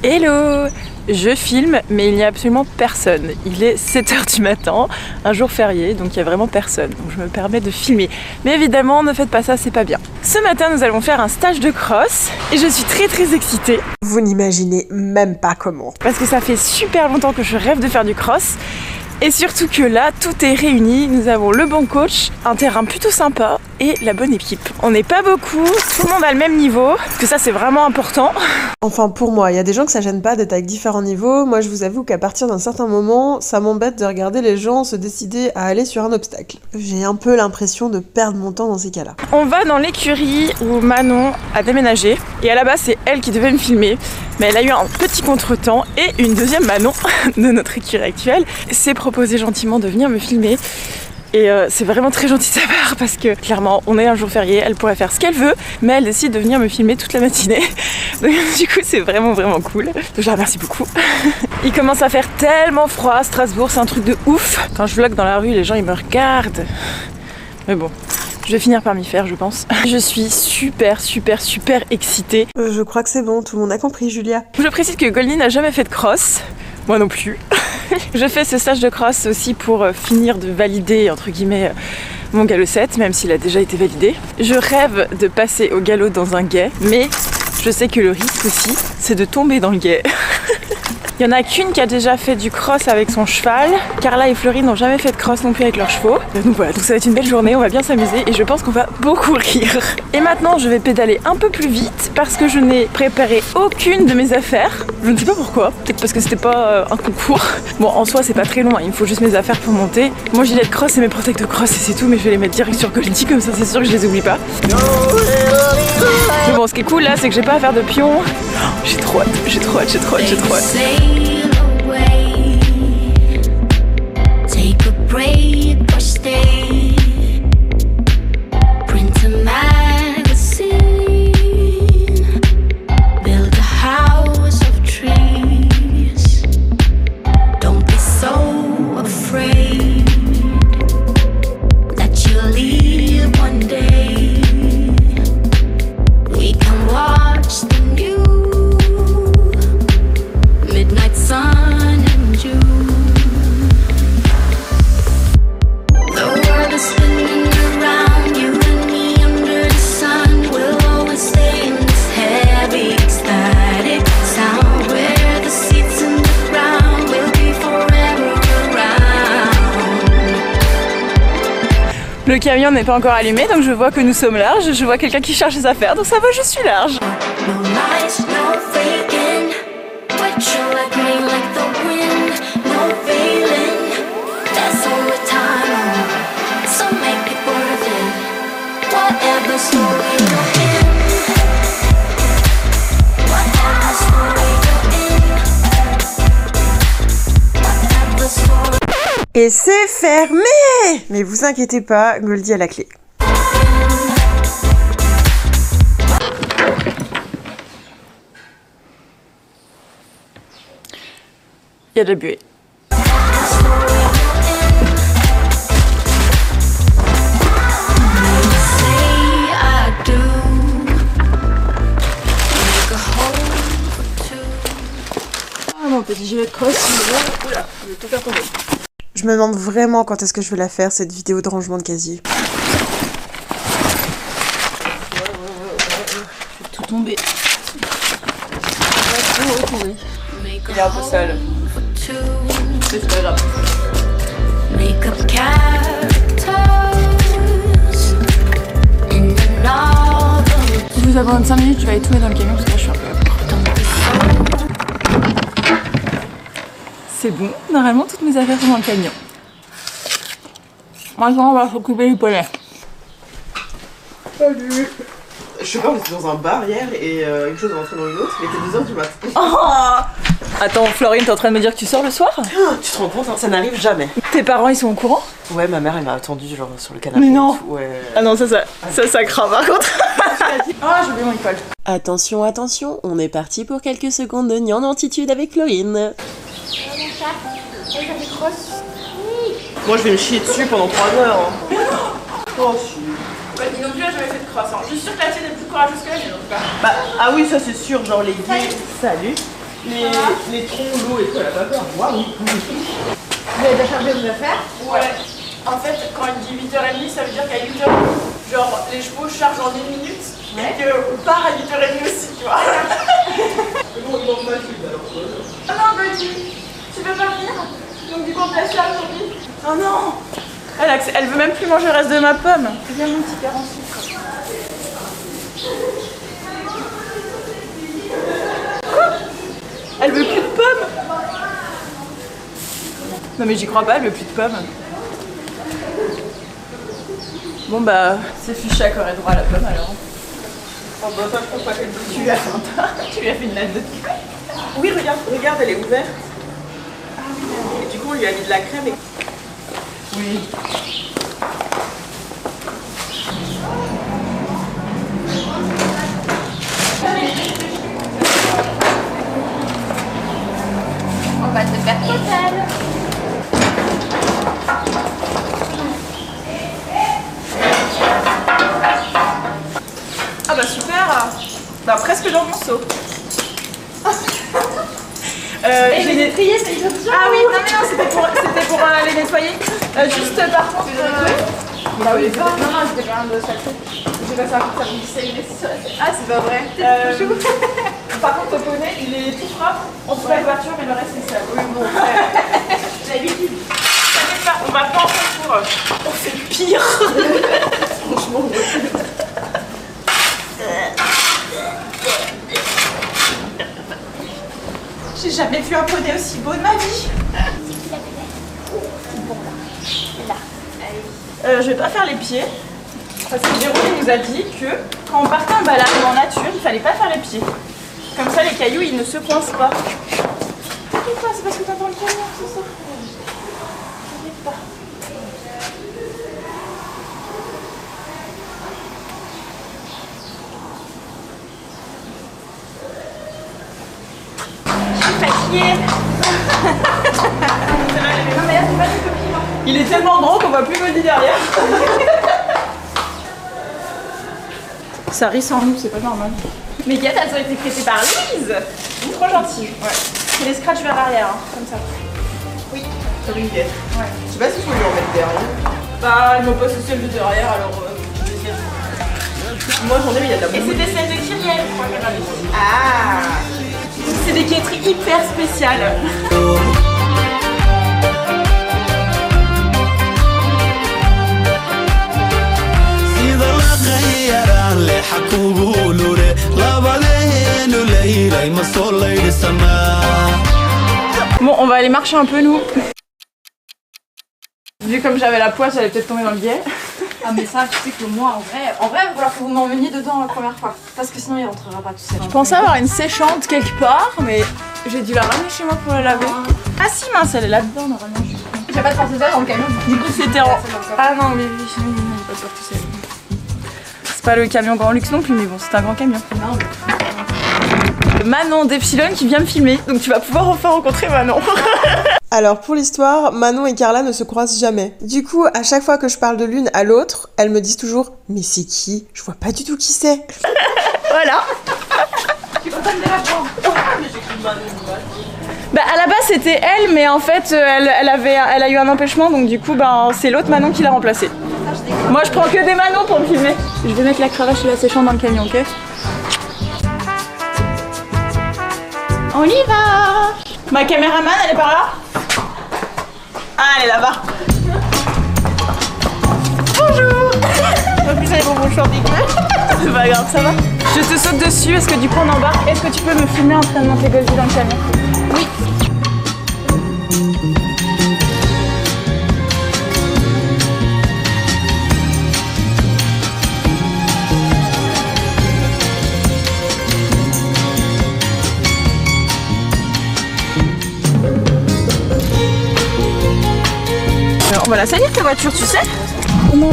Hello! Je filme, mais il n'y a absolument personne. Il est 7h du matin, un jour férié, donc il n'y a vraiment personne. Donc je me permets de filmer. Mais évidemment, ne faites pas ça, c'est pas bien. Ce matin, nous allons faire un stage de cross et je suis très excitée. Vous n'imaginez même pas comment. Parce que ça fait super longtemps que je rêve de faire du cross. Et surtout que là, tout est réuni. Nous avons le bon coach, un terrain plutôt sympa et la bonne équipe. On n'est pas beaucoup, tout le monde a le même niveau, que ça c'est vraiment important. Enfin pour moi, il y a des gens que ça gêne pas d'être avec différents niveaux. Moi je vous avoue qu'à partir d'un certain moment, ça m'embête de regarder les gens se décider à aller sur un obstacle. J'ai un peu l'impression de perdre mon temps dans ces cas-là. On va dans l'écurie où Manon a déménagé. Et à la base c'est elle qui devait me filmer. Mais elle a eu un petit contretemps et une deuxième Manon de notre écurie actuelle s'est proposé gentiment de venir me filmer. Et c'est vraiment très gentil de sa part parce que clairement on est un jour férié, elle pourrait faire ce qu'elle veut, mais elle décide de venir me filmer toute la matinée. Donc du coup c'est vraiment cool. Donc je la remercie beaucoup. Il commence à faire tellement froid à Strasbourg, c'est un truc de ouf. Quand je vlog dans la rue, les gens ils me regardent. Mais bon, je vais finir par m'y faire, je pense. Je suis super excitée. Je crois que c'est bon, tout le monde a compris, Julia. Je précise que Goldie n'a jamais fait de cross. Moi non plus. Je fais ce stage de cross aussi pour finir de valider, entre guillemets, mon galop 7, même s'il a déjà été validé. Je rêve de passer au galop dans un guet, mais je sais que le risque aussi, c'est de tomber dans le guet. Il n'y en a qu'une qui a déjà fait du cross avec son cheval. Carla et Fleury n'ont jamais fait de cross non plus avec leurs chevaux. Donc voilà, donc ça va être une belle journée, on va bien s'amuser et je pense qu'on va beaucoup rire. Et maintenant, je vais pédaler un peu plus vite parce que je n'ai préparé aucune de mes affaires. Je ne sais pas pourquoi, peut-être parce que c'était pas un concours. Bon, en soi, c'est pas très long, hein. Il me faut juste mes affaires pour monter. Mon gilet de cross et mes protects de cross et c'est tout, mais je vais les mettre direct sur Goldie, comme ça c'est sûr que je les oublie pas. Mais bon, ce qui est cool là, c'est que j'ai pas à faire de pion. J'ai trop hâte. Le camion n'est pas encore allumé, donc je vois que nous sommes larges. Je vois quelqu'un qui cherche ses affaires, donc ça va, je suis large. Et c'est fermé! Mais vous inquiétez pas, Goldie a la clé. Il y a de la buée. Ah mon petit gilet de cross, oula, je vais tout faire tomber. Je me demande vraiment quand est-ce que je vais la faire, cette vidéo de rangement de casier. Je vais tout tomber. Il est un peu sale. C'est pas grave. Je vous abandonne 5 minutes, je vais aller tout mettre dans le camion parce que là je suis un peu à court. C'est bon, normalement toutes mes affaires sont dans le camion. Maintenant on va s'occuper du poney. Salut! Je sais pas, on était dans un bar hier et une chose est rentrée dans une autre, il était 2h du matin. Oh! Attends, Florine, t'es en train de me dire que tu sors le soir? Tu te rends compte, hein, ça n'arrive jamais. Tes parents ils sont au courant? Ouais, ma mère elle m'a attendu genre sur le canapé. Mais non! Ouais. Ah non, ça craint par contre. Ah, j'ai oublié mon épaule. Attention, attention, on est parti pour quelques secondes de gnanantitude avec Florine. Moi je vais me chier dessus pendant 3 heures. Hein. Oh si. Ouais, ils n'ont plus jamais fait de croissant. Je suis sûre que la tienne est plus courageuse que la mienne en tout cas. Bah, ah oui, ça c'est sûr, genre les gays. Salut. les troncs, l'eau et tout à la vapeur. Waouh. Vous avez déjà chargé vos affaires? Ouais. En fait, quand il dit 8h30, ça veut dire qu'à 8h, genre les chevaux chargent en 1 minute et qu'on part à 8h30 aussi, tu vois. Ah non, Gauthier, tu veux pas venir? Donc du coup, on te laisse là aujourd'hui. Oh non. Elle veut même plus manger le reste de ma pomme. Viens mon petit père en sucre. Quoi? Elle veut plus de pommes? Non mais j'y crois pas, elle veut plus de pommes. Bon bah, c'est Fuchsia qui aurait droit à la pomme alors. Oh bah ça je pense pas qu'elle tu lui as fait tu lui as fait une latte de cul. Oui regarde, elle est ouverte. Ah oui, et du coup on lui a mis de la crème et... Oui. On va te faire total. Ah bah super. Bah presque dans mon seau. J'ai les trier, c'est une option. Ah oui, non mais non, c'était pour les nettoyer. Juste par contre... Bah oui, non, c'était pas un de sacré. J'ai passé un coup de savon glissé sur la tête. Ah, c'est pas vrai. Par contre, le poney, il est tout propre. On trouve la voiture, mais le reste c'est sale. Oui, bon, j'ai l'habitude. On va pas en concours. On fait pire. Franchement, j'ai jamais vu un poney aussi beau de ma vie. Je vais pas faire les pieds. Parce que Jérôme nous a dit que quand on partait en balade en nature, il fallait pas faire les pieds. Comme ça, les cailloux, ils ne se coincent pas. T'inquiète pas, c'est parce que t'entends le camion, c'est ça. T'inquiète pas. Je suis fatiguée. Non mais là, c'est pas du compliment. Il est tellement grand qu'on voit plus Goldie derrière. Ça rit sans nous, c'est pas normal. Mes guettes, elles ont été prêtées par Louise. Trop gentille. Ouais. C'est les scratchs vers l'arrière, hein, comme ça. Oui. Comme une guette. Ouais. Je sais pas si je peux lui en mettre derrière. Bah, ils m'ont pas celle de derrière, alors Moi j'en ai, mais il y a de la Et bombe. c'était celle de Kyrielle, je crois qu'elle avait. Ah. C'est des quêteries hyper spéciales. Bon, on va aller marcher un peu, nous. Vu comme j'avais la poisse, j'allais peut-être tomber dans le biais. Ah, mais ça, tu sais que moi, en vrai, il va falloir que vous m'emmeniez dedans la première fois. Parce que sinon, il rentrera pas tout seul. Je pensais avoir une séchante quelque part, mais j'ai dû la ramener chez moi pour la laver. Ah si, mince, elle est là-dedans, normalement. J'ai pas de porte-clés dans le camion. Du coup, c'était en... Ah non, mais oui, non, pas de porte-clés. C'est pas le camion grand luxe non plus, mais bon, c'est un grand camion. Non, mais... Manon d'Epsilon qui vient me filmer, donc tu vas pouvoir enfin rencontrer Manon. Alors pour l'histoire, Manon et Carla ne se croisent jamais. Du coup, à chaque fois que je parle de l'une à l'autre, elles me disent toujours « Mais c'est qui ? Je vois pas du tout qui c'est !» Voilà. Tu peux pas me dire Bah à la base c'était elle, mais en fait elle a eu un empêchement, donc du coup ben, c'est l'autre Manon qui l'a remplacée. Moi je prends que des Manon pour me filmer. Je vais mettre la cravache et la séchante dans le camion, ok? On y va! Ma caméraman, elle est par là? Ah, elle est là-bas. Bonjour! En plus, elle est bonbon short dégueu. C'est pas grave, ça va? Je te saute dessus, est-ce que du coup on embarque? Est-ce que tu peux me filmer en train de monter Goldie dans le camion? Oui. On va la salir ta voiture, tu sais? Oh non,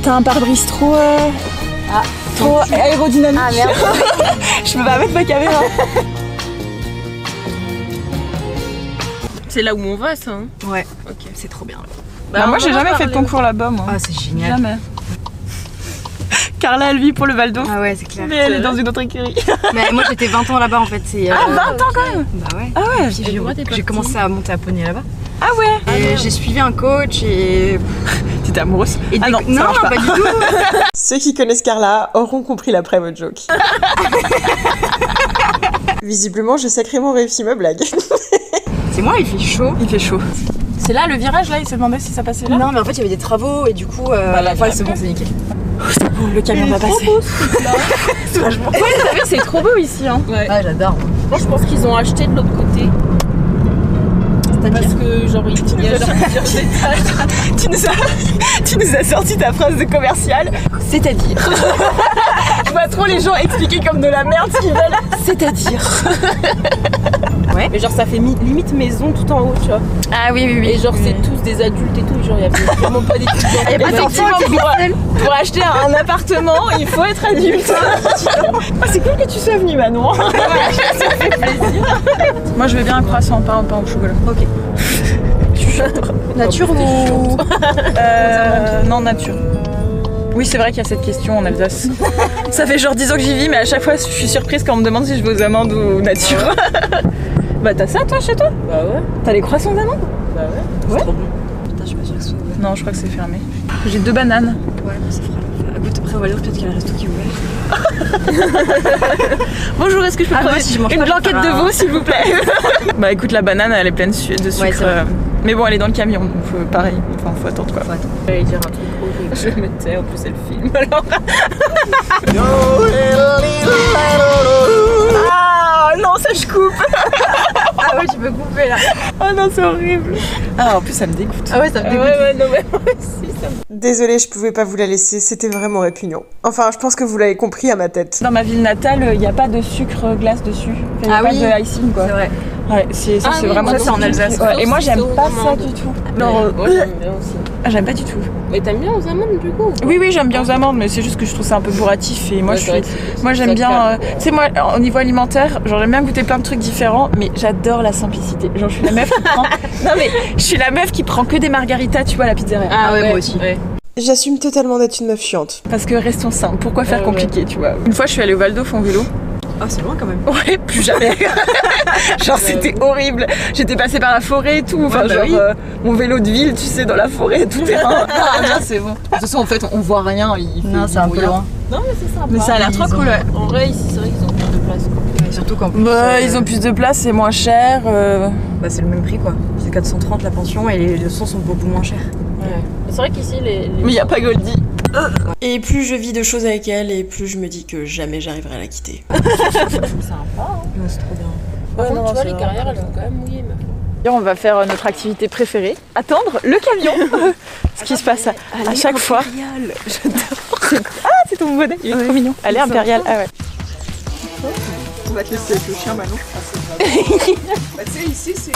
t'as un pare-brise trop aérodynamique. Ah merde. Je peux pas mettre ma caméra. C'est là où on va, ça, hein? Ouais. Ok. C'est trop bien. Bah moi j'ai jamais fait de concours là-bas, moi. Ah, c'est génial. Jamais. Carla, elle vit pour le Val d'O. Ah ouais, c'est clair. Mais elle est dans une autre écurie. Mais moi j'étais 20 ans là-bas en fait. Ah, 20 ans quand même. Bah ouais. Ah ouais. J'ai commencé à monter à poney là-bas. Ah ouais. Et j'ai suivi un coach et. T'étais amoureuse? Et Ah non, ça non, marche pas du tout. Ceux qui connaissent Carla auront compris l'après votre joke. Visiblement, j'ai sacrément réussi ma blague. C'est moi, il fait chaud. Il fait chaud. C'est là le virage là, il se demandait si ça passait là. Non, mais en fait il y avait des travaux et du coup. là, voilà, c'est bon, c'est nickel. C'est bon, le camion va passer. C'est vachement. Ouais, t'as vu, c'est trop beau ici. Hein. Ouais. Ah, j'adore. Moi, je pense qu'ils ont acheté de l'autre côté. Parce que, genre, il y a genre plusieurs étages. Tu nous as sorti ta phrase de commercial. C'est-à-dire. Je vois trop les gens expliquer comme de la merde ce qu'ils veulent. C'est-à-dire. Ouais. Mais genre, ça fait limite maison tout en haut, tu vois. Ah oui, oui, oui. Et genre, c'est tous des adultes et tout. Genre, il y avait vraiment pas d'étudiants. Il y a pas d'enfants pour acheter un appartement, il faut être adulte. Ah, c'est cool que tu sois venue, Manon. Ça fait plaisir. Moi, je veux bien un croissant, pas au chocolat. Ok. Nature ou. Non, nature. Oui, c'est vrai qu'il y a cette question en Alsace. Ça fait genre 10 ans que j'y vis, mais à chaque fois, je suis surprise quand on me demande si je vais aux amandes ou nature. Bah, t'as ça, toi, chez toi? Bah ouais. T'as les croissants d'amandes? Bah ouais. Ouais. C'est trop bon. Putain, je suis pas sûre que ce soit ouvert. Non, je crois que c'est fermé. J'ai 2 bananes. Ouais, mais ça fera. Écoute, après, on va dire peut-être qu'il y a un resto qui est ouvert. Bonjour, est-ce que je peux prendre si je mange une pas, je blanquette ferai de un- veau, s'il vous plaît? Bah, écoute, la banane, elle est pleine de sucre. Ouais, c'est vrai. Mais bon, elle est dans le camion, donc pareil. Enfin, faut attendre quoi. J'allais dire un truc horrible. Je me tais, en plus, elle filme alors. Ah non, ça je coupe. Ah ouais, tu peux couper là. Ah non, c'est horrible. Ah, en plus, ça me dégoûte. Ah ouais, ça me dégoûte. Ouais, non, mais moi aussi, ça me. Désolée, je pouvais pas vous la laisser, c'était vraiment répugnant. Enfin, je pense que vous l'avez compris à ma tête. Dans ma ville natale, il n'y a pas de sucre glace dessus. Il n'y a Ah pas oui. de icing, quoi. C'est vrai. Ouais, c'est Ah oui, vraiment moi, ça, c'est en Alsace. Ouais, et moi, j'aime Sauce pas aux ça amandes. du tout. Moi, Genre, j'aime bien aussi. j'aime pas du tout. Mais t'aimes bien aux amandes, du coup? Oui, oui, j'aime bien aux amandes, mais c'est juste que je trouve ça un peu bourratif. Et moi, Ouais, moi j'aime bien. Tu sais, moi, au niveau alimentaire, genre, j'aime bien goûter plein de trucs différents, mais j'adore la simplicité. Genre, je suis la meuf qui prend. Non, mais je suis la meuf qui prend que des margaritas, tu vois, à la pizzeria. Ah ouais, moi aussi. Ouais. J'assume totalement d'être une meuf chiante. Parce que restons simples, pourquoi faire Ouais. compliqué, tu vois. Une fois, je suis allée au Val d'O en vélo. Ah, c'est loin quand même. Ouais, plus jamais. Genre, c'était horrible. J'étais passée par la forêt et tout. Enfin, Ouais, bah genre, oui. mon vélo de ville, tu sais, dans la forêt, tout terrain. Non, là, c'est bon. De toute façon, en fait, on voit rien. Non, c'est un peu loin. Non, mais c'est sympa. Mais ça a l'air trop cool, ouais. En vrai, ici, c'est vrai qu'ils ont plus de place, quoi. Et surtout qu'en plus. Ils ont plus de place, c'est moins cher. Bah, c'est le même prix quoi. C'est 430 la pension et les leçons sont beaucoup moins chères. Ouais. C'est vrai qu'ici, les. Mais il n'y a pas Goldie. Et plus je vis de choses avec elle, et plus je me dis que jamais j'arriverai à la quitter. C'est sympa, hein. Ouais, c'est trop bien. Par contre, non, tu vois, c'est les vraiment carrières, elles sont quand même mouillées, meuf. On va faire notre activité préférée, attendre le camion. Ce qui se passe à chaque fois. J'adore. Ah, c'est ton modèle, il est trop mignon. Elle est impériale. Ah ouais. On va te laisser avec le chien, Manon. Bah, tu sais, ici, c'est.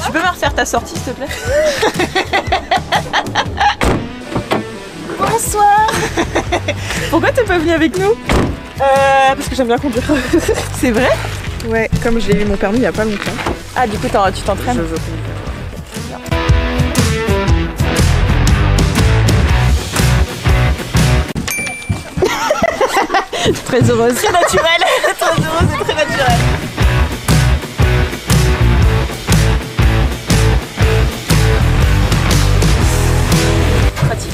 Tu peux me refaire ta sortie, s'il te plaît? Bonsoir. Pourquoi t'es pas venu avec nous? Parce que j'aime bien conduire. C'est vrai? Ouais, comme j'ai eu mon permis il y a pas longtemps. Ah, du coup, tu t'entraînes? Je veux conduire. Très heureuse. Très naturelle. Très heureuse et très naturelle. Pratique.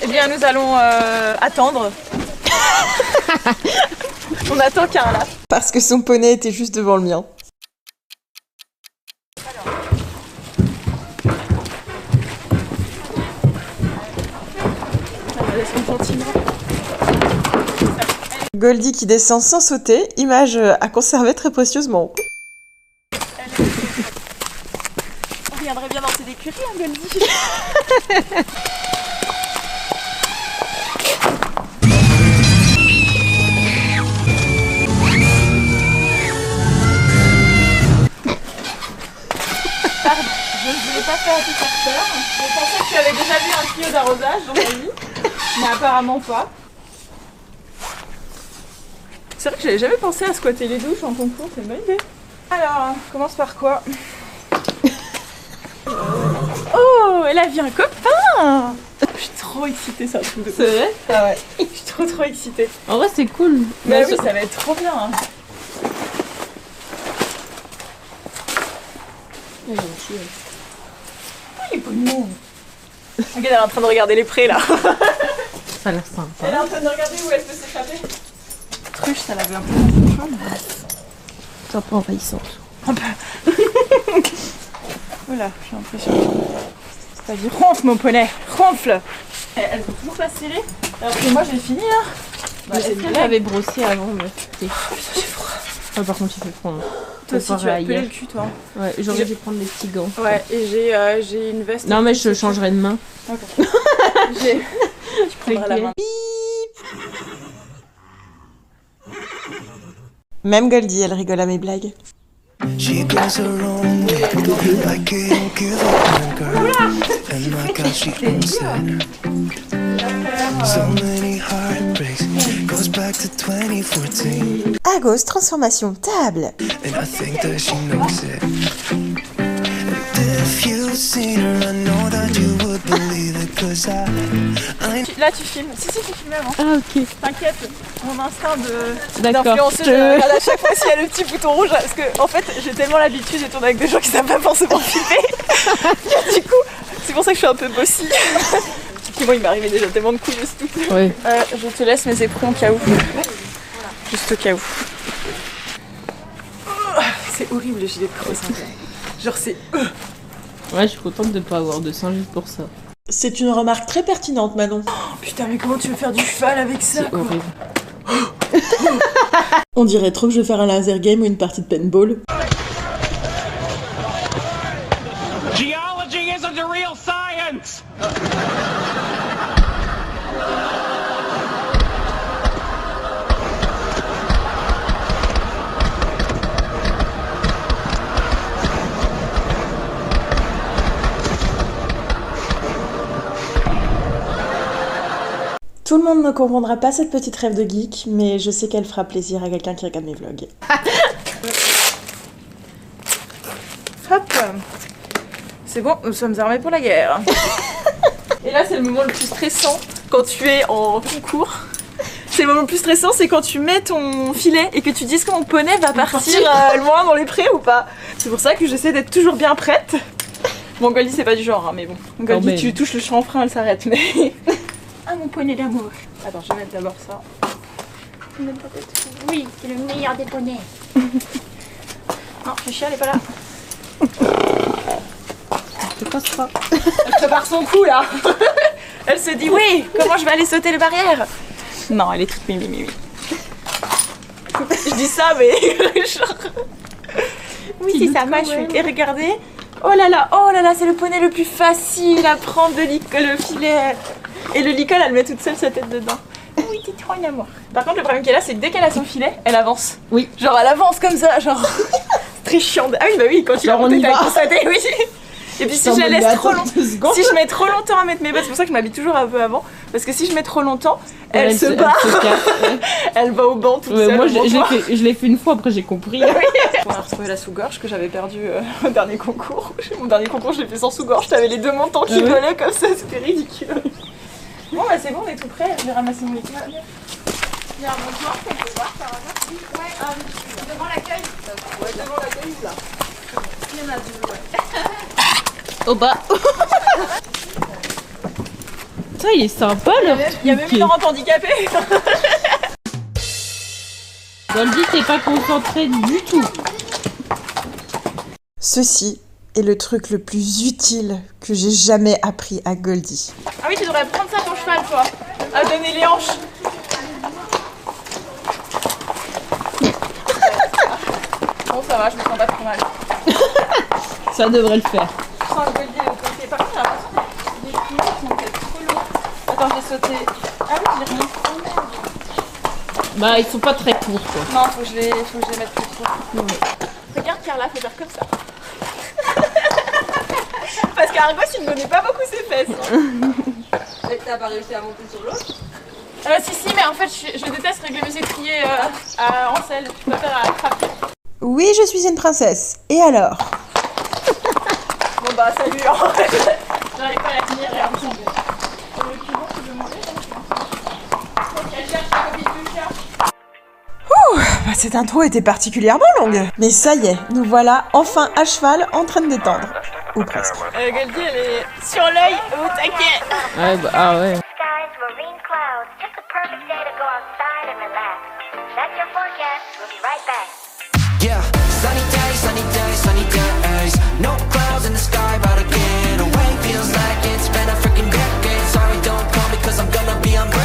Eh bien, nous allons attendre. On attend Carla. Parce que son poney était juste devant le mien. Goldie qui descend sans sauter, image à conserver très précieusement. On viendrait bien dans ces écuries, hein, Goldie. Je ne voulais pas faire te faire peur. Je pensais que tu avais déjà vu un tuyau d'arrosage dans ta vie, mais apparemment pas. C'est vrai que j'avais jamais pensé à squatter les douches en concours, c'est une bonne idée. Alors, on commence par quoi? Oh, Elle a vu un copain. Je suis trop excitée, c'est un truc de ouf. C'est vrai? Ah ouais, je suis trop excitée. En vrai, c'est cool. Bah oui, ça va être trop bien. Hein. Il est gentil. Il est pognon. Regarde, elle est en train de regarder les prés là. Ça a l'air sympa. Elle est en train de regarder où elle peut s'échapper. Truche, ça l'avait un peu dans son chambre. C'est un peu envahissante. Un peu. Voilà, j'ai l'impression. T'as dit ronfle mon poney, ronfle. Elles sont toujours pas serrées. Alors que moi j'ai fini là. Bah, Est-ce qu'elle avait brossé avant, meuf? Putain, j'ai froid. Ah, par contre, il fait froid. Hein. Toi aussi tu vas peler le cul toi. Ouais, j'aurais dû prendre des petits gants. Ouais, et j'ai une veste. Non, mais je changerai de main. Ok. Tu prendras la main. Même Goldie, elle rigole à mes blagues. She goes her own way, like it don't give a girl, and like how she owns it. So many heartbreaks, goes back to 2014, Agos, transformation table. and I think that she knows it. And if you've seen her, I know that you would believe it, 'cause I Là tu filmes. Si tu filmais avant. Ah, ok. T'inquiète, mon instinct D'accord. d'influenceuse, je regarde à chaque fois s'il y a le petit bouton rouge parce que en fait j'ai tellement l'habitude de tourner avec des gens qui savent pas forcément filmer. Du coup, c'est pour ça que je suis un peu bossy. Puis moi il m'est arrivé déjà tellement de coups de tout. Ouais. Je te laisse mes éperons au cas où. Juste au cas où. C'est horrible les gilets de cross. Hein. Genre c'est... Ouais, je suis contente de pas avoir de sein juste pour ça. C'est une remarque très pertinente, Manon. Oh, putain mais comment tu veux faire du cheval avec ça C'est quoi. horrible. On dirait trop que je vais faire un laser game ou une partie de paintball. Geology isn't a real science! Tout le monde ne comprendra pas cette petite rêve de geek, mais je sais qu'elle fera plaisir à quelqu'un qui regarde mes vlogs. Hop. C'est bon, nous sommes armés pour la guerre. Et là c'est le moment le plus stressant quand tu es en concours. C'est le moment le plus stressant, c'est quand tu mets ton filet et que tu dis que mon poney va partir loin dans les prés ou pas. C'est pour ça que j'essaie d'être toujours bien prête. Bon, Goldie c'est pas du genre, hein, mais bon. Goldie, tu touches le chanfrein, elle s'arrête, mais... Ah, mon poney d'amour. Attends, je vais mettre d'abord ça. Oui, c'est le meilleur des poneys. Non, Chichi, elle est pas là. Je passe pas. Elle prépare son coup, là. Elle se dit, oui, comment je vais aller sauter les barrières? Non, elle est toute mimi. Je dis ça, mais genre... Oui, c'est ça, ma chouette. Et regardez. Oh là là, c'est le poney le plus facile à prendre le filet. Et le licol, elle met toute seule sa tête dedans. Oui, t'es trop une amour. Par contre, le problème qu'elle a, c'est que dès qu'elle a son filet, elle avance. Oui. Genre, elle avance comme ça, genre... très chiant. Ah oui, bah oui, quand tu l'as monté, t'avais constaté, oui. Et puis si je la laisse trop longtemps, si je mets trop longtemps à mettre mes bottes, c'est pour ça que je m'habille toujours un peu avant, parce que si je mets trop longtemps, elle se barre, elle va au banc toute seule. Moi je l'ai fait une fois, après j'ai compris. On a retrouvé la sous-gorge que j'avais perdue au dernier concours. Mon dernier concours, je l'ai fait sans sous-gorge, t'avais les deux mentons qui volaient comme ça, c'était ridicule. Bon bah c'est bon, on est tout prêt, je vais ramasser mon liquide. Il y a un montoir qu'on peut voir par hasard. Ouais, devant l'accueil. Ouais, devant l'accueil là. Il y en a deux, ouais. Au bas. Ça, il est sympa leur truc. Il y a même une rampe handicapée. Goldie, t'es pas concentrée du tout. Ceci est le truc le plus utile que j'ai jamais appris à Goldie. Ah oui, tu devrais prendre ça ton cheval, toi. À donner les hanches. Bon, ça va, je me sens pas trop mal. Ça devrait le faire. Je sens que Goldie est au côté. Par contre, j'ai l'impression que les pneus sont peut-être trop lourds. Attends, j'ai sauté. Ah oui, j'ai rien. Bah, ils sont pas très courts, quoi. Non, faut que je les mette plus trop. Regarde, Carla, faut faire comme ça. Parce qu'Argos, il ne donnait pas beaucoup ses fesses. Et t'as pas réussi à monter sur l'autre? Si, mais en fait, je déteste régler mes étriers en selle. Je préfère à attraper. Oui, je suis une princesse. Et alors? Bon bah, salut. J'arrive pas à la tenir, regarde. Bah, cette intro était particulièrement longue. Mais ça y est, nous voilà enfin à cheval en train de détendre. Ou presque. Goldie, elle est sur l'œil au taquet. Ouais, bah, ah ouais. Skies, marine clouds, just a perfect day to go outside and relax. That's your forecast. We'll be right back. Yeah, sunny days, sunny days, sunny days. No clouds in the sky, about to get away. Feels like it's been a freaking decade. Sorry, don't call me cause I'm gonna be on break.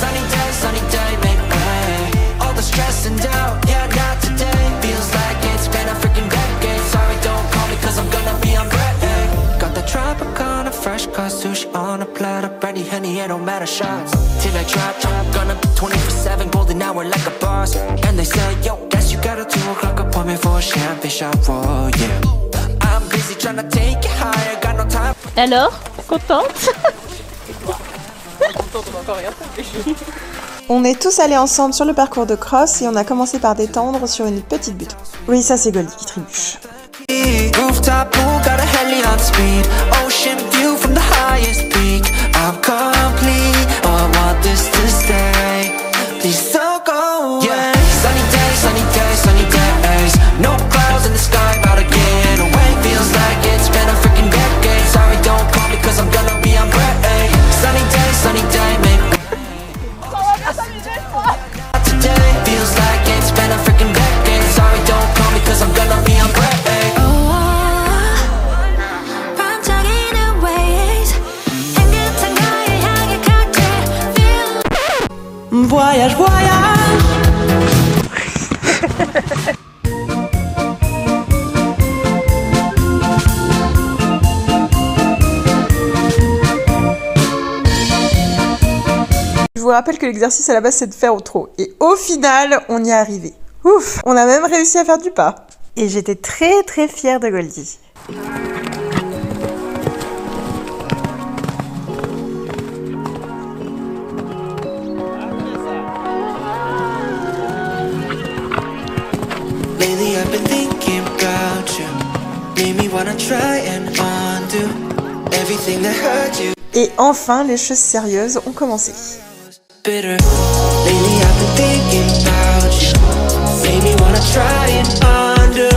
Sunny day, make way. All the stress and doubt, yeah, not today. Feels like it's been a freaking decade. Sorry, don't call me cause I'm gonna be on break. Got the Tropicana, fresh cut sushi on a platter. Brandy, honey, it don't matter, shots till I drop. Gonna be 24/7, golden hour like a boss. And they say, yo, guess you got a 2 o'clock appointment for a champagne shot, oh yeah. I'm busy trying to take it higher, got no time. Alors, contente? On est tous allés ensemble sur le parcours de cross et on a commencé par détendre sur une petite butte. Oui, ça c'est Goldie qui trébuche. Rooftop pool, got a heli on speed. Ocean view from the highest peak. I'm complete, oh, I want this to stay. Please don't go away. Yeah, sunny days, sunny days, sunny days. No clouds in the sky, about to get away. Feels like it's been a freaking decade. Sorry, don't call me cause I'm gonna be on break. Sunny day, make today. Feels like it's been a freaking decade. Sorry, don't call me cause I'm gonna be on break. Voyage, voyage. Je vous rappelle que l'exercice à la base c'est de faire au trot. Et au final, on y est arrivé. Ouf, on a même réussi à faire du pas. Et j'étais très très fière de Goldie. Lately I've been thinking about you. Made me wanna try and undo everything that hurt you. Et enfin, les choses sérieuses ont commencé. Bitter. Lately I've been thinking about you. Made me wanna try and undo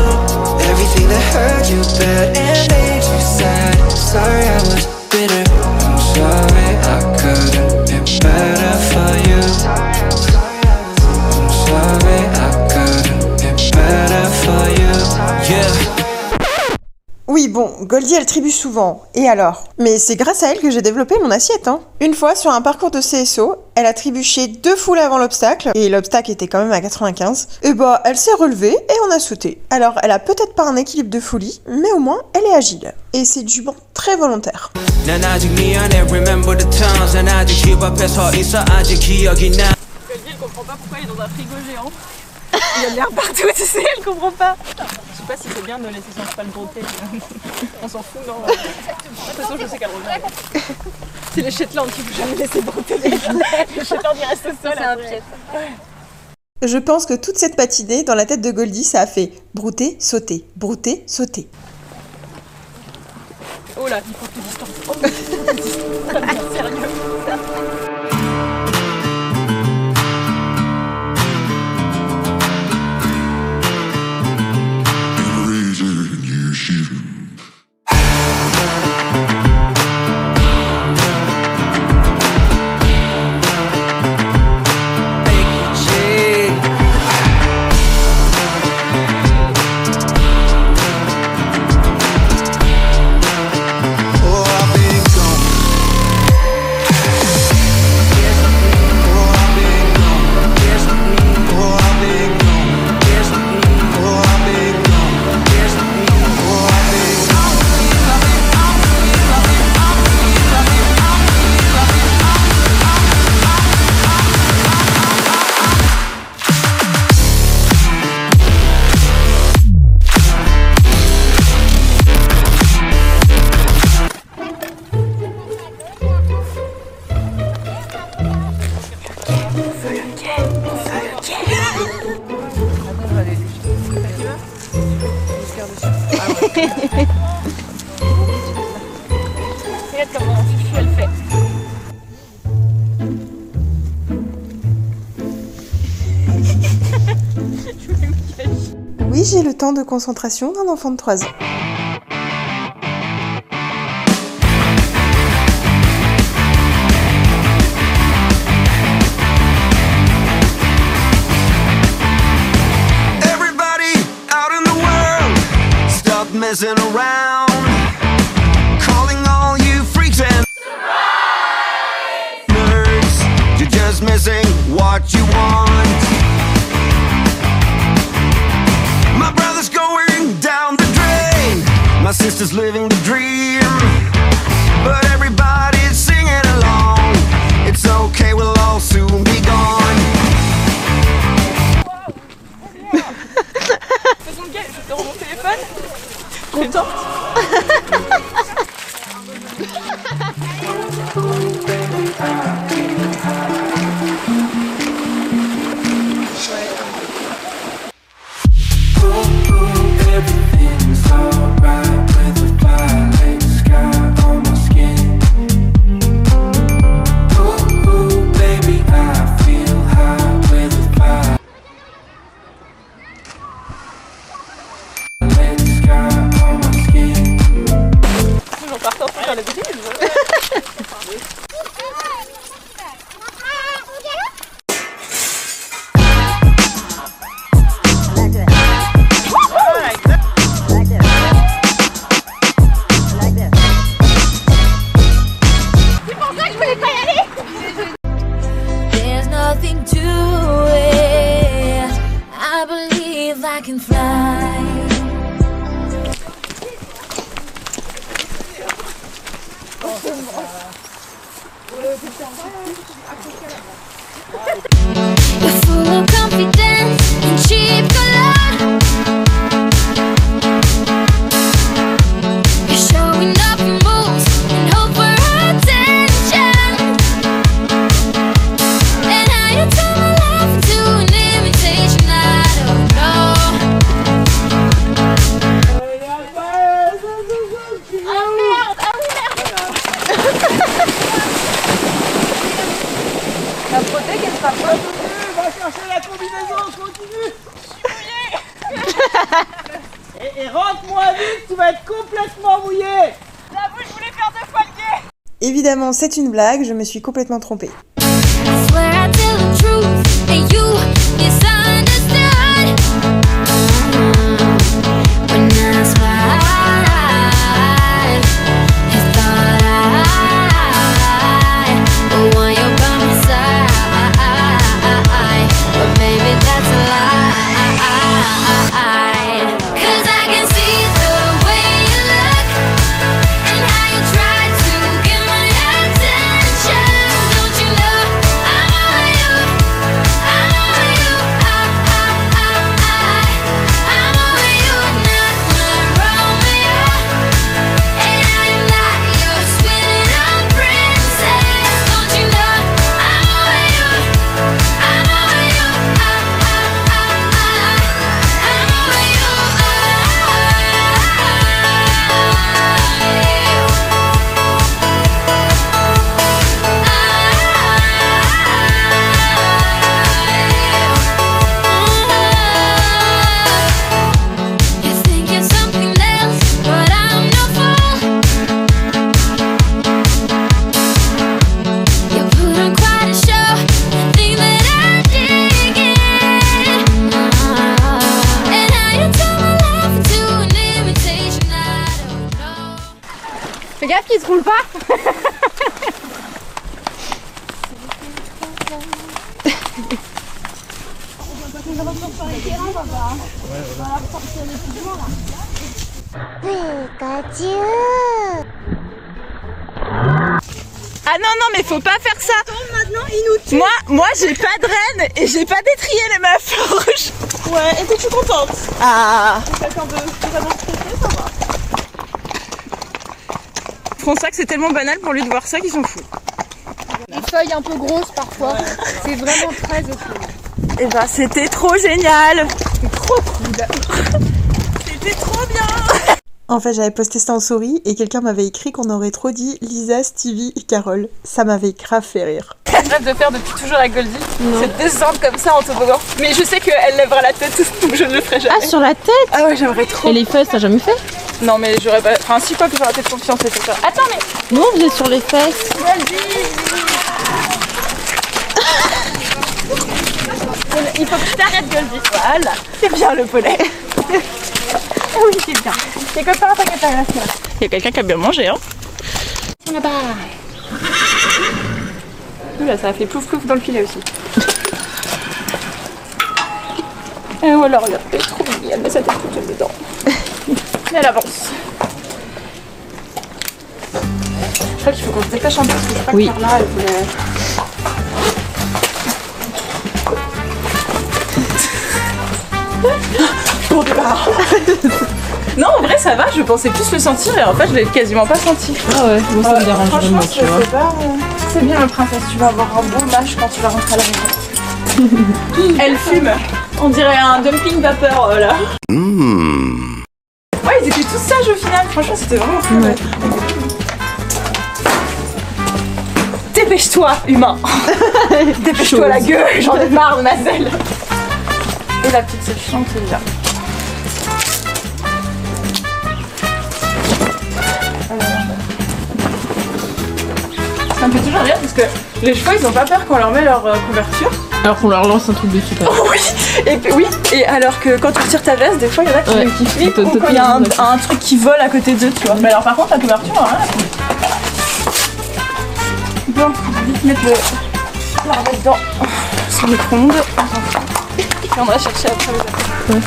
everything that hurt you bad and made you sad. Sorry I was bitter. I'm sorry I couldn't be better for you. I'm sorry I couldn't be better for you. Yeah. Oui, bon, Goldie elle trébuche souvent, et alors? Mais c'est grâce à elle que j'ai développé mon assiette, hein. Une fois, sur un parcours de CSO, elle a trébuché 2 foules avant l'obstacle, et l'obstacle était quand même à 95, et bah, elle s'est relevée et on a sauté. Alors, elle a peut-être pas un équilibre de folie, mais au moins, elle est agile. Et c'est du bon très volontaire. Goldie, elle comprend pas pourquoi elle est dans un frigo géant. Il y a de l'air partout, tu sais, elle comprend pas. Je sais pas si c'est bien de laisser son cheval brouter. On s'en fout, non. De toute façon, je sais qu'elle revient. C'est les Shetland qu'il faut jamais laisser brouter les Shetland, ils restent au sol. C'est un piège. Je pense que toute cette patinée, dans la tête de Goldie, ça a fait brouter, sauter, brouter, sauter. Oh là, il faut plus de distance. Oh, plus de distance. Sérieux. Oui, j'ai le temps de concentration d'un enfant de 3 ans. Messing around, calling all you freaks and nerds. You're just missing what you want. My brother's going down the drain. My sister's living the dream. But everybody's singing along. It's okay, we'll all soon be gone. Faisons le gars, je te rends mon téléphone. Contente. Et rentre-moi vite, tu vas être complètement mouillé. J'avoue, je voulais faire 2 fois le guet. Évidemment, c'est une blague, je me suis complètement trompée. Fais gaffe qu'il se roule pas. Ah non, non, mais faut pas faire ça. Moi j'ai pas de reine et j'ai pas détrié les meufs. Ouais, étais-tu contente? Ah. Quelqu'un de vraiment stressé, ça va. Fronsac, c'est tellement banal pour lui de voir ça qu'ils s'en fout. Les feuilles un peu grosses parfois. C'est vraiment très ok. Et bah c'était trop génial. C'est trop cool. C'était trop bien. En fait, j'avais posté ça en story et quelqu'un m'avait écrit qu'on aurait trop dit Lisa, Stevie et Carole. Ça m'avait grave fait rire. Je rêve de faire depuis toujours avec Goldie, c'est descendre comme ça en toboggan. Mais je sais qu'elle lèvera la tête, donc je ne le ferai jamais. Ah, sur la tête? Ah ouais, j'aimerais trop. Et les fesses, t'as jamais fait? Non, mais j'aurais pas. Enfin, si, quoi que j'aurais peut-être confiance et tout ça. Attends, mais. Non, vous êtes sur les fesses. Il faut que tu t'arrêtes, Goldie. Voilà, c'est bien le poney. Ah oui, c'est bien. Tes copains, t'inquiète pas, reste là. Il y a quelqu'un qui a bien mangé, hein. Là-bas. Oula, ça a fait plouf plouf dans le filet aussi. Et voilà, regarde, elle est trop mignonne, elle met sa tête toute seule dedans. Et elle avance. Je crois qu'il faut qu'on se dépêche un peu parce que je crois que Carla, elle voulait... Bon départ. Non, en vrai ça va, je pensais plus le sentir et en fait je l'ai quasiment pas senti. Ah ouais, moi ça me dérange vraiment, tu vois. C'est bien le princesse, tu vas avoir un beau mâche quand tu vas rentrer à la maison. Elle fume. On dirait un dumpling vapeur là. Ouais, ils étaient tous sages au final, franchement c'était vraiment fou. Ouais. Dépêche-toi, humain. Dépêche-toi la gueule, j'en ai marre de ma selle. Et la petite section qui est là. Ça me fait toujours rire parce que les chevaux ils ont pas peur quand on leur met leur couverture. Alors qu'on leur lance un truc dessus. Oh oui. Et puis, oui, et alors que quand tu retires ta veste, des fois il y en a qui flippent ou quand il y a un truc qui vole à côté d'eux, tu vois. Mais alors par contre la couverture, rien à foutre. Bon, vite mettre la remettre dans son micro-ondes. Et on va chercher après les affaires. Ouais.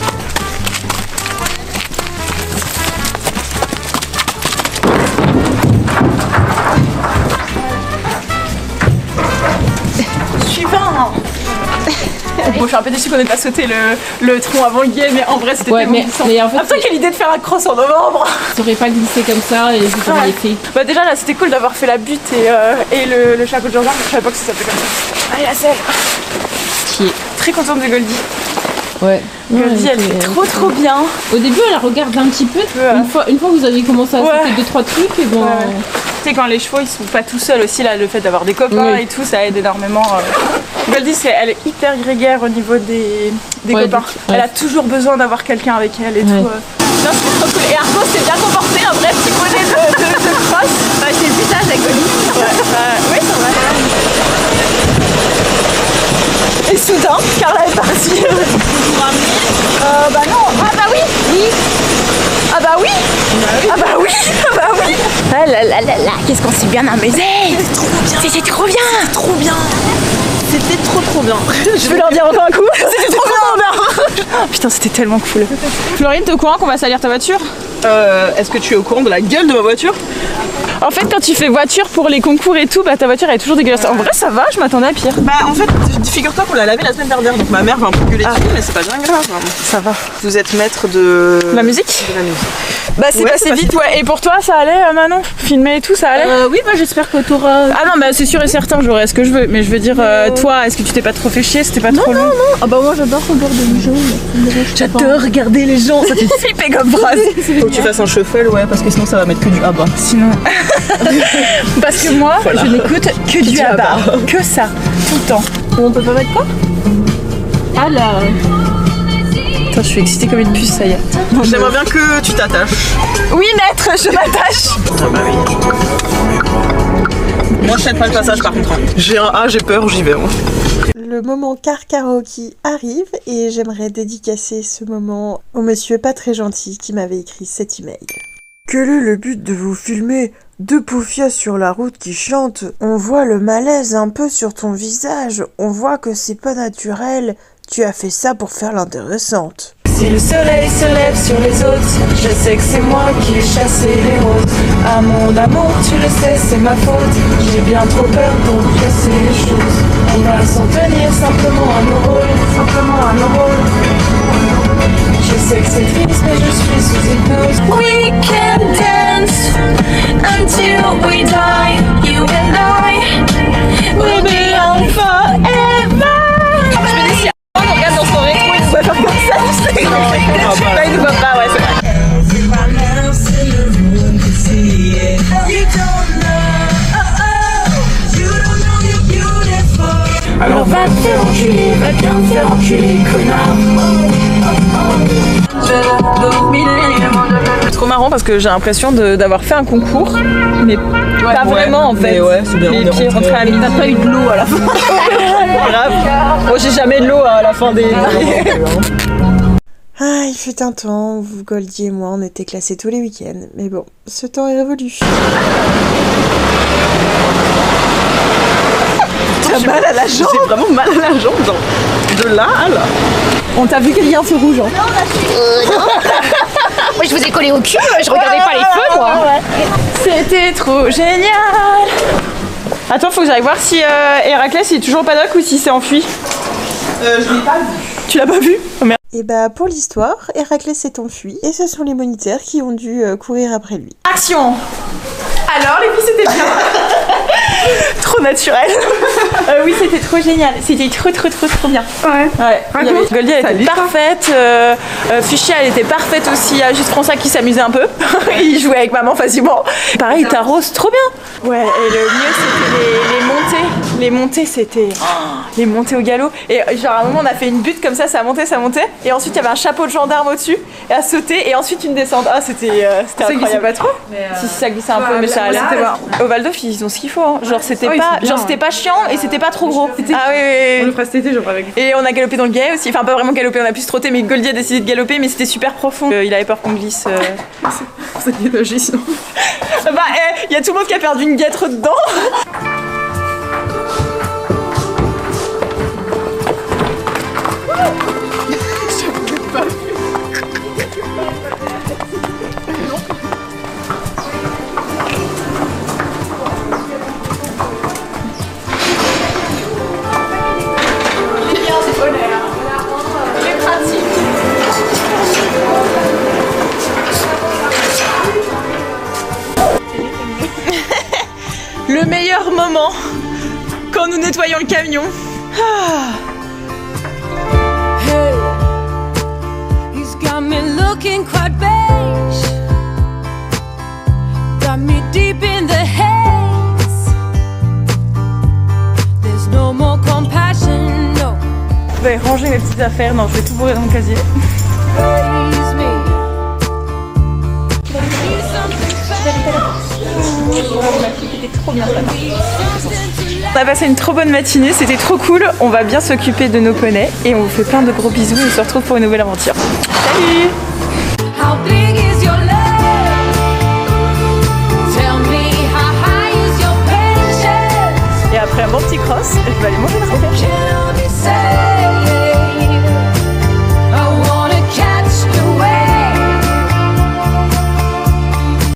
Suivant. Bon, je suis un peu déçue qu'on ait pas sauté le tronc avant le guet, mais en vrai c'était tellement glissant. Mais en fait, après, quelle idée de faire un cross en novembre. Ça aurait pas glissé comme ça et c'est pas été. Bah déjà là c'était cool d'avoir fait la butte et le chapeau de gendarme, je savais pas que ça s'appelait comme ça. Allez la selle. Qui est très contente de Goldie. Ouais. Goldie elle fait trop bien. Au début elle regarde un petit peu. Une fois que vous avez commencé à sauter 2-3 trucs et bon. Tu sais quand les chevaux ils sont pas tout seuls aussi là, le fait d'avoir des copains et tout ça aide énormément. Goldie elle est hyper grégaire au niveau des copains. Elle a toujours besoin d'avoir quelqu'un avec elle et tout. Non c'était trop cool. Et Argo s'est bien comporté, un vrai petit bonnet de cross. C'est le visage avec Goldie. Oui c'est vrai. Et soudain, Carla est partie. Bah non. Ah bah oui. Ah bah oui. Ah bah oui. Ah bah oui. Ah là là là là, qu'est-ce qu'on s'est bien amusé. C'était trop bien. C'était trop bien. C'était trop bien. Je vais leur dire encore un coup. C'était trop bien. Oh, putain, c'était tellement cool. Florine, t'es au courant qu'on va salir ta voiture? Est-ce que tu es au courant de la gueule de ma voiture? En fait, quand tu fais voiture pour les concours et tout, bah ta voiture elle est toujours dégueulasse. En vrai, ça va, je m'attendais à pire. Bah, en fait, figure-toi qu'on l'a lavé la semaine dernière, donc ma mère va un peu gueuler dessus, mais c'est pas bien grave. Ça va. Vous êtes maître de la musique? De la musique. Bah, c'est passé vite, ouais. Et pour toi, ça allait, Manon? Filmer et tout, ça allait? Oui, bah j'espère que t'auras. Ah non, bah c'est sûr et certain, j'aurai ce que je veux. Mais je veux dire, toi, est-ce que tu t'es pas trop fait chier? C'était pas trop long? Non. Ah bah, moi j'adore regarder les gens. J'adore regarder les gens, ça fait flipper comme phrase. Faut que tu fasses un shuffle, ouais, parce que sinon ça va mettre que du ah bah. Sinon. Parce que moi, je n'écoute que du ABBA. Que ça, tout le temps. On peut pas mettre quoi? Ah là. Attends, je suis excitée comme une puce, ça y est. J'aimerais bien que tu t'attaches. Oui, maître, je m'attache. Moi, je n'aime pas le passage par contre. J'ai un A, j'ai peur, j'y vais. Le moment car karaoke arrive et j'aimerais dédicacer ce moment au monsieur pas très gentil qui m'avait écrit cet email. Quel est le but de vous filmer? Deux poufias sur la route qui chantent. On voit le malaise un peu sur ton visage. On voit que c'est pas naturel. Tu as fait ça pour faire l'intéressante. Si le soleil se lève sur les autres, je sais que c'est moi qui ai chassé les roses. À mon amour, tu le sais, c'est ma faute. J'ai bien trop peur pour casser les choses. On va s'en tenir simplement à nos rôles, simplement à nos rôles. Je sais que c'est triste, mais je suis sous hypnose. We can dance until we die. You and I will be on forever. Je me dis, si on regarde dans son rétro, il doit faire comme ça, tu sais. Non, il ne voit pas, ouais, c'est vrai. C'est trop marrant parce que j'ai l'impression d'avoir fait un concours, mais pas vraiment en fait. Mais ouais, c'est bien. Les pieds rentrés à l'île. T'as pas eu de l'eau à la fin. Grave. Moi j'ai jamais de l'eau à la fin des. Ah, il fut un temps où Goldie et moi on était classés tous les week-ends, mais bon, ce temps est révolu. T'as mal à la jambe? J'ai vraiment mal à la jambe, genre de là à là. On t'a vu qu'il y a un feu rouge, hein? Non. Moi je vous ai collé au cul, je regardais pas les feux moi. C'était trop génial. Attends, faut que j'aille voir si Héraclès il est toujours au paddock ou si c'est enfui. Je l'ai pas vu. Tu l'as pas vu? Oh merde. Et bah pour l'histoire, Héraclès s'est enfui et ce sont les moniteurs qui ont dû courir après lui. Action. Alors les filles c'était bien. Trop naturel. Oui c'était trop génial. C'était trop bien. Ouais. Il y avait Goldie elle était parfaite. Fuchsia elle était parfaite aussi. Il y a juste François qui s'amusait un peu. Il jouait avec maman facilement. Pareil Taros trop bien. Ouais et le mieux c'était les montées. Les montées c'était les montées au galop. Et genre à un moment on a fait une butte comme ça montait. Et ensuite il y avait un chapeau de gendarme au-dessus et à sauter et ensuite une descente. Ah c'était incroyable. Ça pas trop? Si ça glissait un peu mais ça allait. Au Val d'Off ils ont ce qu'il faut. Hein. Genre c'était c'était pas chiant et c'était pas trop gros. Ah oui. On le fera cet été, je ferai avec. Et on a galopé dans le guet aussi. Enfin pas vraiment galopé, on a pu se trotter mais Goldie a décidé de galoper mais c'était super profond. Il avait peur qu'on glisse. C'est biologie sinon. Bah il y a tout le monde qui a perdu une guêtre dedans. Le meilleur moment quand nous nettoyons le camion. Hey, he's got me looking quite beige. Got me deep in the haze. There's no more compassion, no. Je vais ranger mes petites affaires. Non, je vais tout bourrer dans mon casier. Raise me. On a passé une trop bonne matinée, c'était trop cool. On va bien s'occuper de nos poneys et on vous fait plein de gros bisous et on se retrouve pour une nouvelle aventure. Salut! How big is your love? Tell me how high is your patience? Et après un bon petit cross, je vais aller manger une raclette.